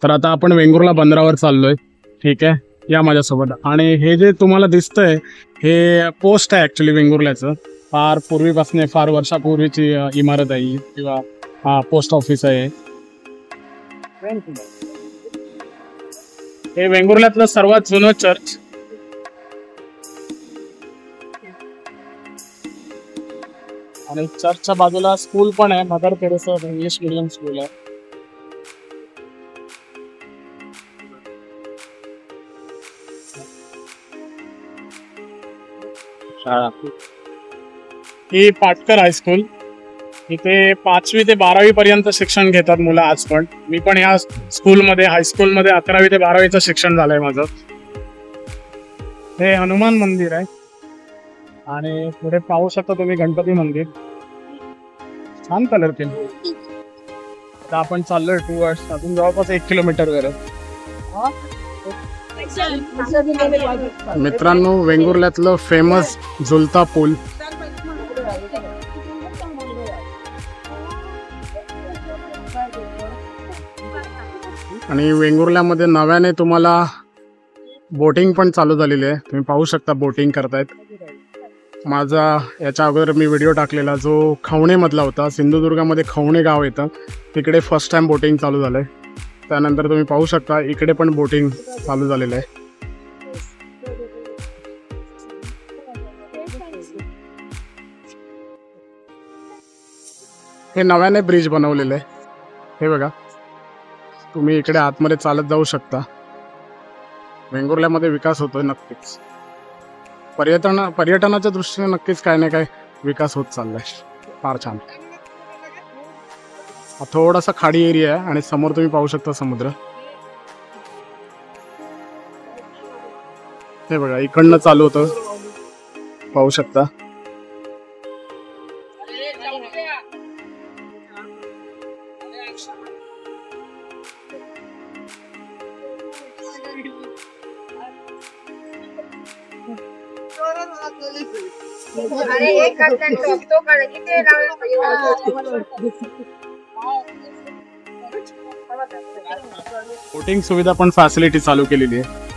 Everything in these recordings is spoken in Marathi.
तर आता आपण वेंगुर्ला बंदरावर चाललोय. ठीक आहे, या माझ्यासोबत. आणि हे जे तुम्हाला दिसतंय हे पोस्ट आहे ऍक्च्युली वेंगुर्ल्याचं. फार पूर्वीपासून, फार वर्षापूर्वीची इमारत आहे ही, किंवा पोस्ट ऑफिस आहे. हे वेंगुर्ल्यातलं सर्वात जुनं चर्च. आणि चर्चच्या बाजूला स्कूल पण आहे, mother Teresa English medium school आहे. शाळा ही पाटकर हायस्कूल. इथे 5वी ते 12वी पर्यंत शिक्षण घेतात मुलं आज पण. मी पण या स्कूलमध्ये, हायस्कूलमध्ये 11वी ते 12वीचं शिक्षण झालंय माझं. हे हनुमान मंदिर आहे आणि पुढे पाहू शकता तुम्ही गणपती मंदिर. छान कलर केलं. आता आपण चाललोय टुवर्ड्स, अजून जवळपास 1 किलोमीटर वगैरे. मित्रांनो, वेंगुर्ल्यातलं फेमस झुलता पूल. आणि वेंगुर्ल्यामध्ये नव्याने तुम्हाला बोटिंग पण चालू झालेली आहे. तुम्ही पाहू शकता बोटिंग करतायत. माझा याच्या अगोदर मी व्हिडिओ टाकलेला जो खवणेमधला होता. सिंधुदुर्गामध्ये खवणे गाव येतं, तिकडे फर्स्ट टाइम बोटिंग चालू झालंय. त्यानंतर तुम्ही पाहू शकता इकडे पण बोटिंग चालू झालेलं आहे. हे नव्याने ब्रिज बनवलेलं आहे. हे बघा, तुम्ही इकडे आतमध्ये चालत जाऊ शकता. वेंगुर्ल्यामध्ये विकास होतोय नक्कीच. पर्यटनाच्या दृष्टीने नक्कीच काय ना काय विकास होत चाललाय. फार छान. हा थोडासा खाडी एरिया आहे आणि समोर तुम्ही पाहू शकता समुद्र. हे बघा, इकडनं चालू होतं, पाहू शकता. बोटिंग सुविधा पण फॅसिलिटी चालू केलेली आहे.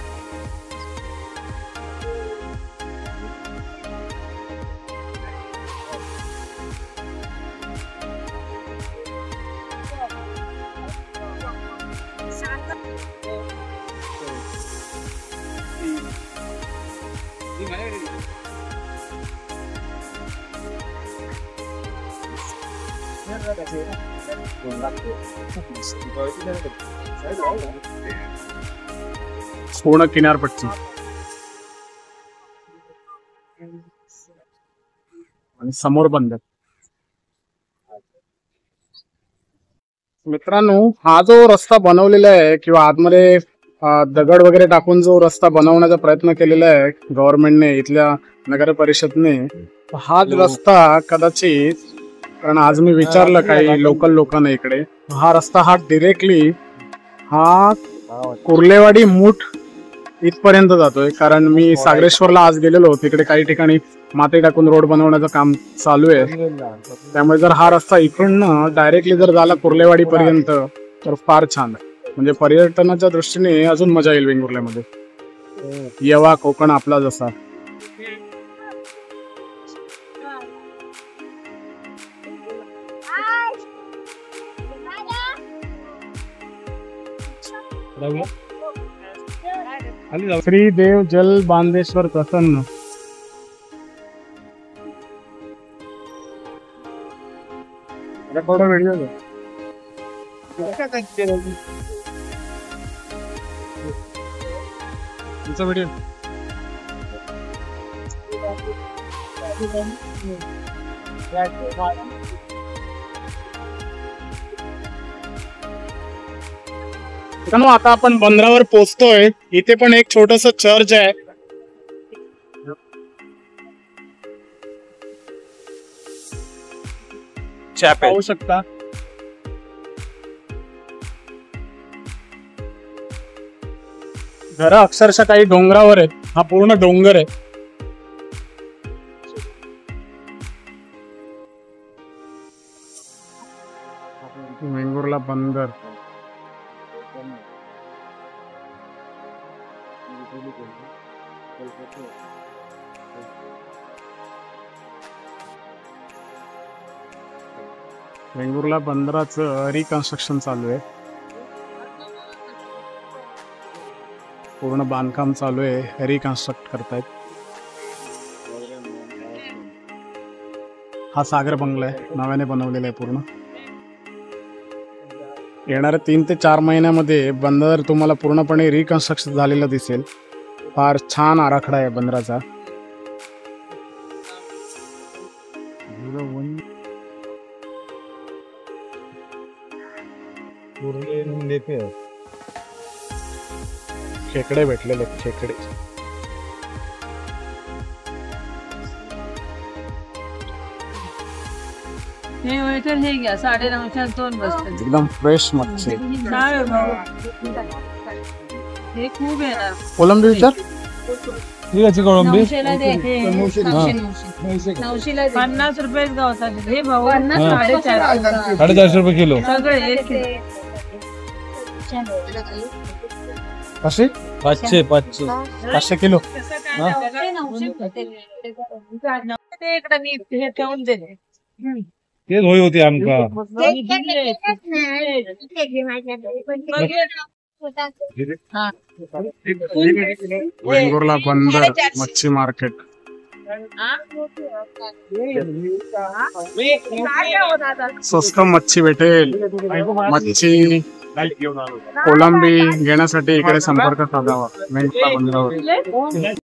पूर्ण किनारपट्टी आणि समोर बंदर. मित्रांनो, हा जो रस्ता बनवलेला आहे किंवा आतमध्ये दगड वगैरे टाकून जो रस्ता बनवण्याचा प्रयत्न केलेला आहे गव्हर्नमेंटने, इथल्या नगर परिषदने, हाच रस्ता कदाचित, कारण आज मी विचारलं काही लोकल लोकांना इकडे, हा रस्ता हा डिरेक्टली कुर्लेवाडी मूठ इथपर्यंत जातोय. कारण मी सागरेश्वरला आज गेलेलो, तिकडे काही ठिकाणी माती टाकून रोड बनवण्याचं काम चालू आहे. त्यामुळे जर हा रस्ता इकडनं डायरेक्टली जर झाला कुर्लेवाडी पर्यंत तर फार छान आहे. म्हणजे पर्यटनाच्या दृष्टीने अजून मजा येईल वेंगुर्ल्यामध्ये. येवा कोकण आपला जसा. श्री देव जल बांधेश्वर प्रसन्न. थोडा व्हिडिओ तुमचा व्हिडिओ. आता आपण बंदरावर पोहोचतोय. इथे पण एक छोटस चर्च आहे. पाहू शकता. घर अक्षरशः काही डोंगरावर आहेत. हा पूर्ण डोंगर आहे. वेंगुर्ला बंदर. वेंगुर्ला बंदराचं रिकन्स्ट्रक्शन चालू आहे. पूर्ण बांधकाम चालू आहे, रिकन्स्ट्रक्ट करतायत. हा सागर बंगला आहे, नव्याने बनवलेला आहे पूर्ण. येणाऱ्या 3 ते 4 महिन्यामध्ये बंदर तुम्हाला पूर्णपणे रिकन्स्ट्रक्शन झालेलं दिसेल. फार छान आराखडा आहे बंदराचा. खेकडे भेटलेले आहेत, खेकडे. हे वेटर हे घ्या 950 2 बसतात. एकदम फ्रेश मच्छी. काय भाऊ हे खूप आहे ना. कोलंबी विचार. ठीक आहे कोळंबी 900ला दे. 900ला 50 रुपये गावतात हे भाऊ. 450 रुपये किलो सगळे कसे 500 किलो. ते इकडे नीट हे ठेवून दे. तेच होई होती आमका. वेंगुर्ला बंदर मच्छी मार्केट. स्वस्त मच्छी भेटेल. मच्छी कोलंबी घेण्यासाठी इकडे संपर्क साधावा वेंगुर्ला बंदरावर.